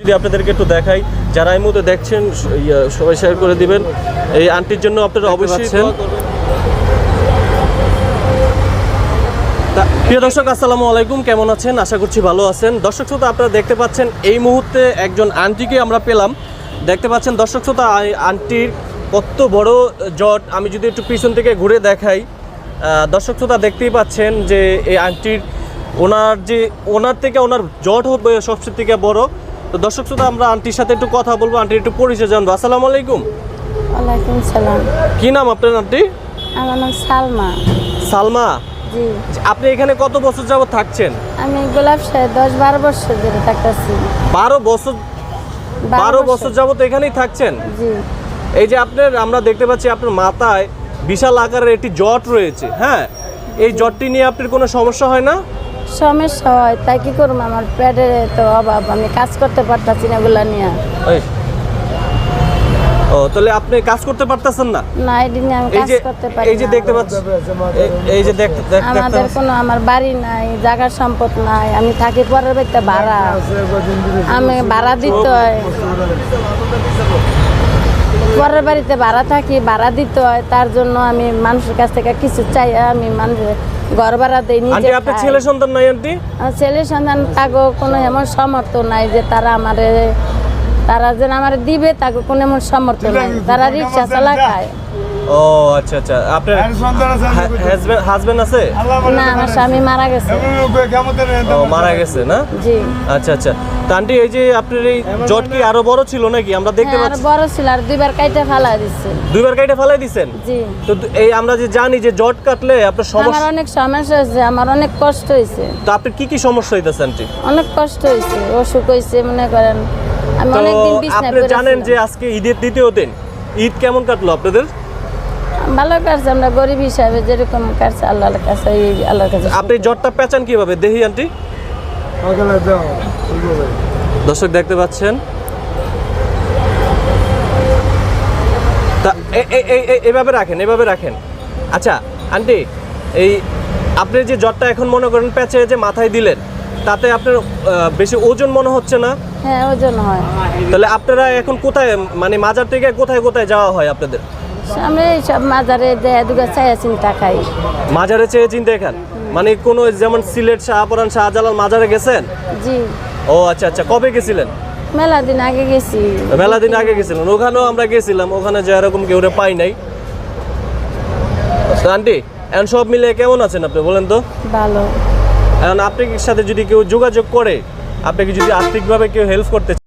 যদি আপনাদেরকে একটু দেখাই, যারা এই মুহূর্তে দেখছেন সবাই শেয়ার করে দিবেন। এই আন্টির জন্য আপনারা অবশ্যই প্রিয় দর্শক, আসসালামু আলাইকুম। কেমন আছেন? আশা করছি ভালো আছেন। দর্শক শ্রোতা, আপনারা দেখতে পাচ্ছেন এই মুহূর্তে একজন আন্টিকে আমরা পেলাম। দেখতে পাচ্ছেন দর্শক শ্রোতা, আন্টির কত বড় জট। আমি যদি একটু পিছন থেকে ঘুরে দেখাই, দর্শক শ্রোতা দেখতেই পাচ্ছেন যে এই আন্টির ওনার থেকে ওনার জট হবে সবচেয়ে থেকে বড়। তো দর্শক শ্রোতা, আমরা আন্টির সাথে একটু কথা বলবো, আন্টির একটু পরিচয় জানবো। আসসালামু আলাইকুম। ওয়ালাইকুম সালাম। কি নাম আপনার আন্টি? আমার নাম সালমা। সালমা, জি। আপনি এখানে কত বছর যাবত থাকছেন? আমি গোলাপশাহে 10-12 বছর ধরে থাকতেছি। 12 বছর যাবত এখানেই থাকছেন? জি। এই যে আমরা দেখতে পাচ্ছি আপনার মাথায় বিশাল আকারের একটি জট রয়েছে। হ্যাঁ, এই জটটি নিয়ে আপনার কোনো সমস্যা হয় না? সমস্যা হয়, তাই কি করব, আমার পেটের তো অভাব, আমি কাজ করতে পারতাছি না এগুলা নিয়ে। ও, তাহলে আপনি কাজ করতে পারতেছেন না? না, এই দিনে আমি কাজ করতে পারি। এই যে দেখতে পাচ্ছি, এই যে আমাদের কোনো আমার বাড়ি নাই, জায়গার সম্পদ নাই, আমি থাকি পরের বাড়িতে ভাড়া, আমি ভাড়া দিতে হয়, পরের বাড়িতে ভাড়া থাকি, ভাড়া দিতে হয়। তার জন্য আমি মানুষের কাছ থেকে কিছু চাই, আমি মানুষের ঘর ভাড়া দিই নিজে। আন্টি, আপনার ছেলে সন্তান নাই? আন্টি, আমার ছেলে সন্তান তাগো কোনো এমন সামর্থ্য নাই যে তারা যেন আমার দিবে, তাকে কোনো এমন সামর্থ্য নাই, তারা রিক্সা চালা খায়। ও আচ্ছা আচ্ছা। আপনার হাজবেন্ড আছে? না, আমার স্বামী মারা গেছে। ও, মারা গেছে না? জি। আচ্ছা আচ্ছা। তা আন্টি, এই যে আপনার এই জট কি আরো বড় ছিল নাকি? আমরা দেখতে আর পাচ্ছি বড় ছিল, আর দুইবার কাইটা ফেলা দিচ্ছে। দুইবার কাইটা ফেলাই দিছেন? জি। তো এই আমরা যে জানি যে জট কাটলে আপনার আমার সমস্যা, অনেক সমস্যা হয়েছে, আমার অনেক কষ্ট হয়েছে। তো আপনার কি কি সমস্যা হইতাছে আন্টি? অনেক কষ্ট হয়েছে, অসুখ হয়েছে, মনে করেন আমি অনেকদিন বিছানায় আপনি পড়ে জানেন ছিলাম। যে আজকে ঈদের দ্বিতীয় দিন, ঈদ কেমন কাটলো আপনাদের? ভালো কাটছে, আমরা গরিব হিসাবে যেরকম কাটছে আল্লাহর কাছে, আল্লাহর কাছে। আপনি জটটা পেঁচান কিভাবে দেখি আন্টি? দর্শক দেখতে পাচ্ছেন, তা এইভাবে রাখেন। আচ্ছা আন্টি, এই আপনি যে জটটা এখন মনে করেন পেঁচে যে মাথায় দিলেন, তাতে আপনার বেশি ওজন মনে হচ্ছে না? হ্যাঁ, ওজন হয়। তাহলে আপনারা এখন কোথায়, মানে মাজার থেকে কোথায় কোথায় যাওয়া হয় আপনাদের? আমরা এইসব মাজারে দুগা চাইয়া চিন্তা খাই। মাজারে চেয়ে চিন্তা খান? মানে কোনো যেমন সিলেট, শাহপুরান, শাহজালাল মাজারে গেছেন? জি। ও আচ্ছা আচ্ছা। কবে গেছিলেন? মেলা দিন আগে গেছি। মেলা দিন আগে গেছিলেন? ওখানেও আমরা গেছিলাম, ওখানে যে এরকম কেউ পাই নাই। আন্টি, এখন সব মিলে কেমন আছেন আপনি বলেন তো? ভালো। এখন আপনার সাথে যদি কেউ যোগাযোগ করে, আপনাকে যদি আর্থিকভাবে কেউ হেল্প করতে